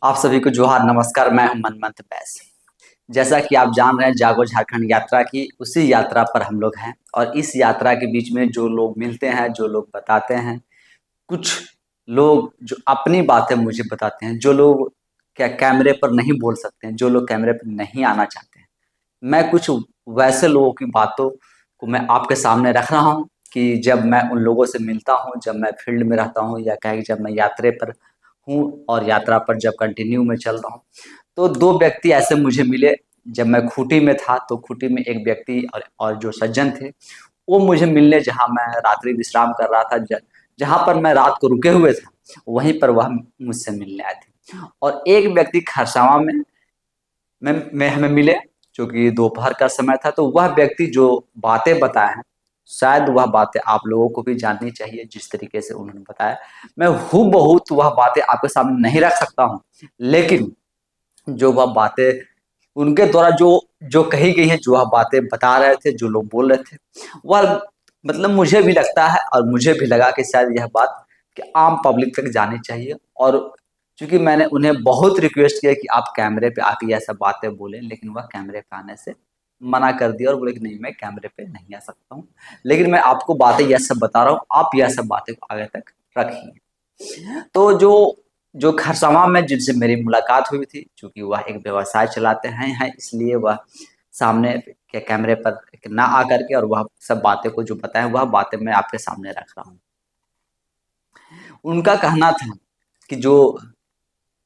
आप सभी को जोहार नमस्कार। मैं हूं मनमंत बैस। जैसा कि आप जान रहे हैं, जागो झारखंड यात्रा की उसी यात्रा पर हम लोग हैं। और इस यात्रा के बीच में जो लोग मिलते हैं, जो लोग बताते हैं, कुछ लोग जो अपनी बातें मुझे बताते हैं, जो लोग क्या कैमरे पर नहीं बोल सकते हैं, जो लोग कैमरे पर नहीं आना चाहते हैं, मैं कुछ वैसे लोगों की बातों को मैं आपके सामने रख रहा हूँ कि जब मैं उन लोगों से मिलता हूँ, जब मैं फील्ड में रहता हूँ, या कहें जब मैं यात्रा पर हूँ और यात्रा पर जब कंटिन्यू में चल रहा हूँ, तो दो व्यक्ति ऐसे मुझे मिले। जब मैं खूंटी में था तो खूंटी में एक व्यक्ति और जो सज्जन थे, वो मुझे मिलने, जहाँ मैं रात्रि विश्राम कर रहा था, जहाँ पर मैं रात को रुके हुए था, वहीं पर वह मुझसे मिलने आए थे। और एक व्यक्ति खरसावां में हमें मिले, जो कि दोपहर का समय था। तो वह व्यक्ति जो बातें बताए हैं, शायद वह बातें आप लोगों को भी जाननी चाहिए। जिस तरीके से उन्होंने बताया, मैं हूबहू तो वह बातें आपके सामने नहीं रख सकता हूँ, लेकिन जो वह बातें उनके द्वारा जो जो कही गई है, जो वह बातें बता रहे थे, जो लोग बोल रहे थे, वह मतलब मुझे भी लगता है और मुझे भी लगा कि शायद यह बात कि आम पब्लिक तक जानी चाहिए। और चूंकि मैंने उन्हें बहुत रिक्वेस्ट किया कि आप कैमरे पे आके यह सब बातें बोलें, लेकिन वह कैमरे पे आने से मना कर दिया और बोले कि नहीं, मैं कैमरे पे नहीं आ सकता हूँ। लेकिन मैं आपको बातें यह सब बता रहा हूँ, आप यह सब बातें को आगे तक रखिए। तो जो जो खरसावां में जिनसे मेरी मुलाकात हुई थी, चूंकि वह एक व्यवसाय चलाते हैं, इसलिए वह सामने के कैमरे पर ना आकर के और वह सब बातें को जो बताएं, वह बातें मैं आपके सामने रख रहा हूँ। उनका कहना था कि जो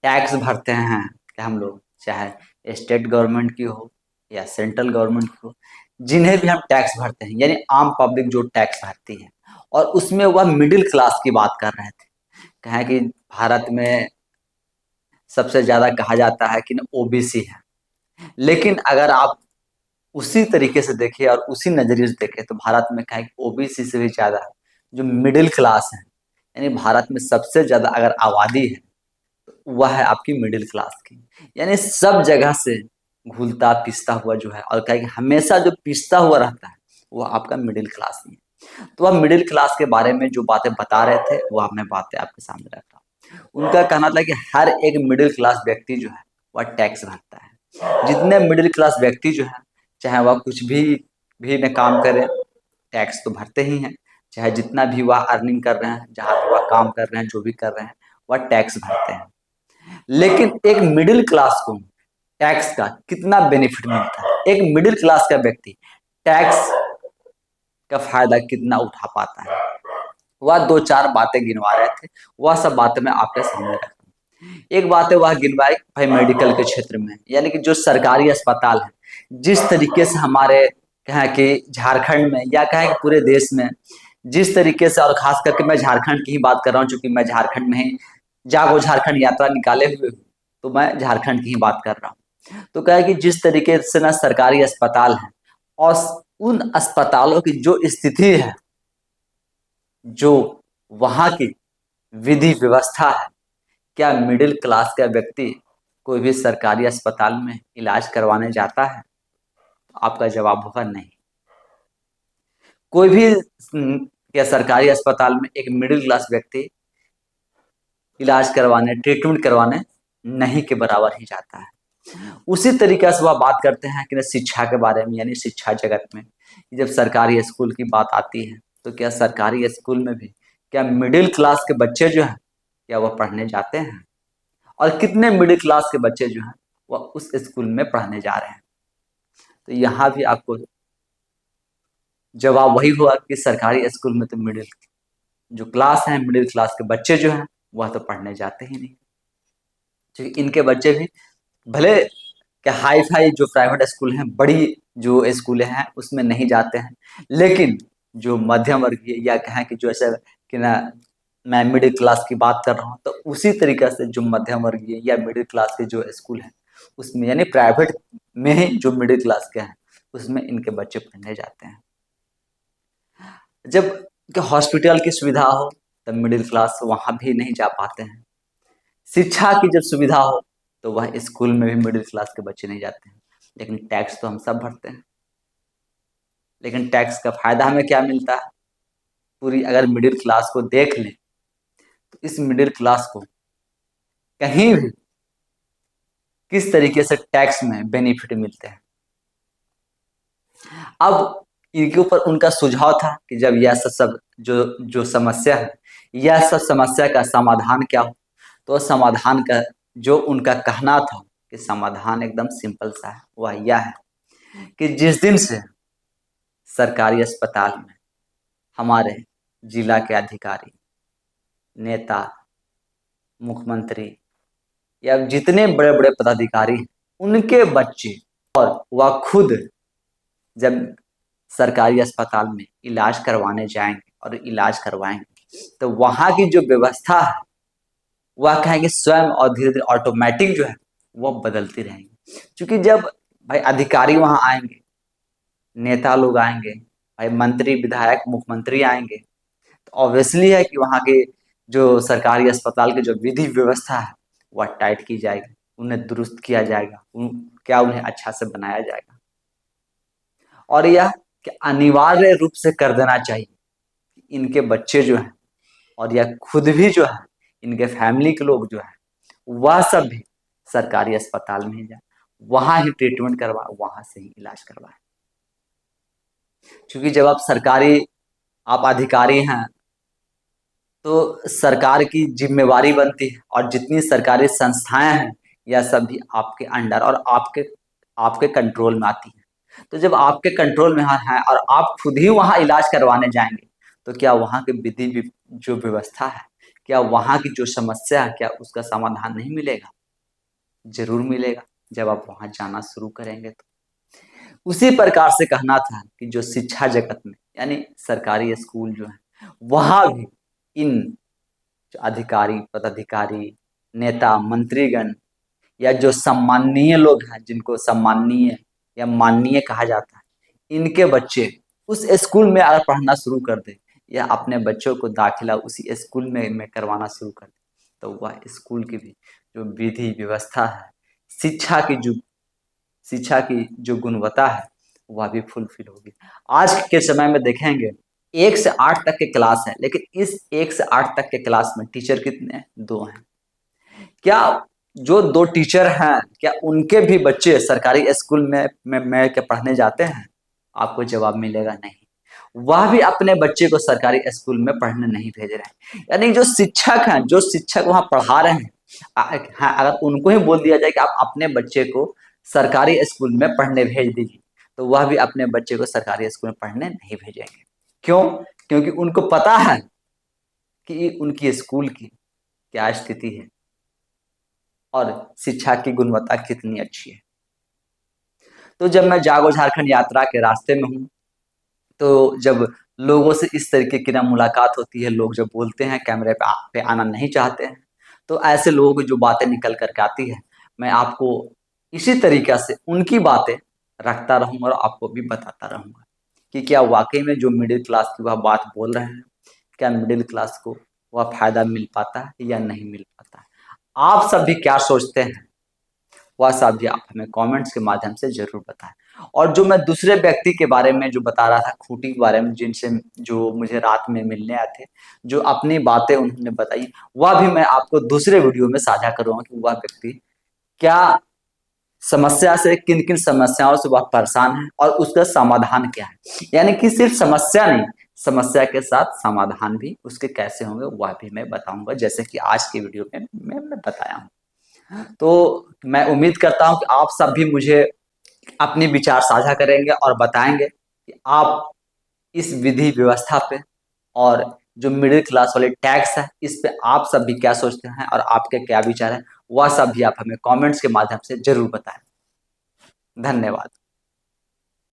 टैक्स भरते हैं कि हम लोग, चाहे स्टेट गवर्नमेंट की हो या सेंट्रल गवर्नमेंट की हो, जिन्हें भी हम टैक्स भरते हैं, यानी आम पब्लिक जो टैक्स भरती है, और उसमें वह मिडिल क्लास की बात कर रहे थे। कहें कि भारत में सबसे ज़्यादा कहा जाता है कि ना ओबीसी है, लेकिन अगर आप उसी तरीके से देखें और उसी नज़रिए से देखें, तो भारत में कहें कि ओबीसी से भी ज़्यादा जो मिडिल क्लास है, यानी भारत में सबसे ज़्यादा अगर आबादी है, तो वह है आपकी मिडिल क्लास की। यानी सब जगह से घुलता पिसता हुआ जो है, और कहें कि हमेशा जो पिसता हुआ रहता है, वह आपका मिडिल क्लास ही है। तो वह मिडिल क्लास के बारे में जो बातें बता रहे थे, वह मैं बातें आपके सामने रख रहा हूँ। उनका कहना था कि हर एक मिडिल क्लास व्यक्ति जो है, वह टैक्स भरता है। जितने मिडिल क्लास व्यक्ति जो है, चाहे वह कुछ भी न काम करें, टैक्स तो भरते ही हैं। चाहे जितना भी वह अर्निंग कर रहे हैं, जहाँ भी वह काम कर रहे हैं, जो भी कर रहे हैं, वह टैक्स भरते हैं। लेकिन एक मिडिल क्लास को टैक्स का कितना बेनिफिट मिलता है, एक मिडिल क्लास का व्यक्ति टैक्स का फायदा कितना उठा पाता है, वह दो चार बातें गिनवा रहे थे। वह सब बातें मैं आपके सामने रखता हूँ। एक बात है, वह गिनवाई भाई मेडिकल के क्षेत्र में, यानी कि जो सरकारी अस्पताल है, जिस तरीके से हमारे कहें कि झारखंड में, या कहें कि पूरे देश में जिस तरीके से, और खास करके मैं झारखंड की ही बात कर रहा हूँ, चूंकि मैं झारखंड में ही जागो झारखंड यात्रा निकाले हुए हूँ, तो मैं झारखंड की ही बात कर रहा हूँ। तो कहें कि जिस तरीके से ना सरकारी अस्पताल है, और उन अस्पतालों की जो स्थिति है, जो वहाँ की विधि व्यवस्था है, क्या मिडिल क्लास का व्यक्ति कोई भी सरकारी अस्पताल में इलाज करवाने जाता है? आपका जवाब होगा नहीं। कोई भी या सरकारी अस्पताल में एक मिडिल क्लास व्यक्ति इलाज करवाने, ट्रीटमेंट करवाने नहीं के बराबर ही जाता है। उसी तरीके से वह बात करते हैं कि शिक्षा के बारे में, यानी शिक्षा जगत में जब सरकारी स्कूल की बात आती है, तो क्या सरकारी स्कूल में भी क्या मिडिल क्लास के बच्चे जो हैं, क्या वह पढ़ने जाते हैं? और कितने मिडिल क्लास के बच्चे जो हैं, वह उस स्कूल में पढ़ने जा रहे हैं? तो यहाँ भी आपको जवाब वही हुआ कि सरकारी स्कूल में तो मिडिल जो क्लास है, मिडिल क्लास के बच्चे जो हैं, वह तो पढ़ने जाते ही नहीं। क्योंकि इनके बच्चे भी भले क्या हाई फाई जो प्राइवेट स्कूल हैं, बड़ी जो स्कूलें हैं, उसमें नहीं जाते हैं, लेकिन जो मध्यम वर्गीय, या कहें कि जो ऐसा कि ना, मैं मिडिल क्लास की बात कर रहा हूँ, तो उसी तरीके से जो मध्यम वर्गीय या मिडिल क्लास के जो स्कूल हैं, उसमें यानी प्राइवेट में ही जो मिडिल क्लास के हैं, उसमें इनके बच्चे पढ़ने जाते हैं। जब हॉस्पिटल की सुविधा हो, तब मिडिल क्लास वहाँ भी नहीं जा पाते हैं। शिक्षा की जब सुविधा हो, तो वह स्कूल में भी मिडिल क्लास के बच्चे नहीं जाते हैं। लेकिन टैक्स तो हम सब भरते हैं। लेकिन टैक्स का फायदा हमें क्या मिलता है? पूरी अगर मिडिल क्लास को देख लें, तो इस मिडिल क्लास को कहीं भी किस तरीके से टैक्स में बेनिफिट मिलते हैं। अब इनके ऊपर उनका सुझाव था कि जब यह सब जो जो समस्या है, यह सब समस्या का समाधान क्या हो, तो समाधान का जो उनका कहना था कि समाधान एकदम सिंपल सा है, वह यह है कि जिस दिन से सरकारी अस्पताल में हमारे जिला के अधिकारी, नेता, मुख्यमंत्री या जितने बड़े बड़े पदाधिकारी हैं, उनके बच्चे और वह खुद जब सरकारी अस्पताल में इलाज करवाने जाएंगे और इलाज करवाएंगे, तो वहाँ की जो व्यवस्था है वह कहेंगे स्वयं और धीरे धीरे ऑटोमेटिक जो है वह बदलती रहेंगी। क्योंकि जब भाई अधिकारी वहाँ आएंगे, नेता लोग आएंगे, भाई मंत्री, विधायक, मुख्यमंत्री आएंगे, तो ऑब्वियसली है कि वहाँ के जो सरकारी अस्पताल की जो विधि व्यवस्था है वह टाइट की जाएगी, उन्हें दुरुस्त किया जाएगा, क्या उन्हें अच्छा से बनाया जाएगा। और यह कि अनिवार्य रूप से कर देना चाहिए, इनके बच्चे जो हैं और यह खुद भी जो है, इनके फैमिली के लोग जो है, वह सब भी सरकारी अस्पताल में ही जाए, वहाँ ही ट्रीटमेंट करवाए, वहाँ से ही इलाज करवाए। क्योंकि जब आप अधिकारी हैं, तो सरकार की जिम्मेवारी बनती है और जितनी सरकारी संस्थाएं हैं यह सब भी आपके अंडर और आपके आपके कंट्रोल में आती हैं। तो जब आपके कंट्रोल में है और आप खुद ही वहाँ इलाज करवाने जाएंगे, तो क्या वहाँ की विधि जो व्यवस्था है, क्या वहाँ की जो समस्या है, क्या उसका समाधान नहीं मिलेगा? जरूर मिलेगा, जब आप वहाँ जाना शुरू करेंगे तो। उसी प्रकार से कहना था कि जो शिक्षा जगत में यानी सरकारी स्कूल जो है, वहाँ भी इन जो अधिकारी, पदाधिकारी, नेता, मंत्रीगण या जो सम्माननीय लोग हैं, जिनको सम्माननीय या माननीय कहा जाता है, इनके बच्चे उस स्कूल में अगर पढ़ना शुरू कर दे या अपने बच्चों को दाखिला उसी स्कूल में करवाना शुरू कर दे, तो वह स्कूल की भी जो विधि व्यवस्था है, शिक्षा की जो गुणवत्ता है, वह भी फुलफिल होगी। आज के समय में देखेंगे 1 से 8 तक के क्लास है, लेकिन इस 1 से 8 तक के क्लास में टीचर कितने हैं? 2 हैं। क्या जो 2 टीचर हैं, क्या उनके भी बच्चे सरकारी स्कूल में क्या पढ़ने जाते हैं? आपको जवाब मिलेगा नहीं। वह भी अपने बच्चे को सरकारी स्कूल में पढ़ने नहीं भेज रहे हैं। यानी जो शिक्षक हैं, जो शिक्षक वहाँ पढ़ा रहे हैं, हाँ, अगर उनको ही बोल दिया जाए कि आप अपने बच्चे को सरकारी स्कूल में पढ़ने भेज दीजिए, तो वह भी अपने बच्चे को सरकारी स्कूल में पढ़ने नहीं भेजेंगे। क्यों? क्योंकि उनको पता है कि उनकी स्कूल की क्या स्थिति है और शिक्षा की गुणवत्ता कितनी अच्छी है। तो जब मैं जागो झारखंड यात्रा के रास्ते में हूँ, तो जब लोगों से इस तरीके की ना मुलाकात होती है, लोग जब बोलते हैं कैमरे पे आना नहीं चाहते हैं, तो ऐसे लोगों की जो बातें निकल कर के आती है, मैं आपको इसी तरीक़ा से उनकी बातें रखता रहूँगा और आपको भी बताता रहूँगा कि क्या वाक़ई में जो मिडिल क्लास की वह बात बोल रहे हैं, क्या मिडिल क्लास को वह फ़ायदा मिल पाता है या नहीं मिल पाता है। आप सब भी क्या सोचते हैं, वह सब भी आप हमें कमेंट्स के माध्यम से ज़रूर बताएँ। और जो मैं दूसरे व्यक्ति के बारे में जो बता रहा था, खूंटी के बारे में, जिनसे जो मुझे रात में मिलने आए थे, जो अपनी बातें उन्होंने बताई, वह भी मैं आपको दूसरे वीडियो में साझा करूँगा कि वह व्यक्ति क्या समस्या से, किन-किन समस्याओं से वह परेशान है और उसका समाधान क्या है। यानी कि सिर्फ़ समस्या नहीं, समस्या के साथ समाधान भी उसके कैसे होंगे, वह भी मैं बताऊँगा, जैसे कि आज की वीडियो में मैं बताया हूँ। तो मैं उम्मीद करता हूँ कि आप सब भी मुझे अपने विचार साझा करेंगे और बताएँगे कि आप इस विधि व्यवस्था पे और जो मिडिल क्लास वाले टैक्स है, इस पे आप सब भी क्या सोचते हैं और आपके क्या विचार हैं, वह सब भी आप हमें कमेंट्स के माध्यम से ज़रूर बताएँ। धन्यवाद।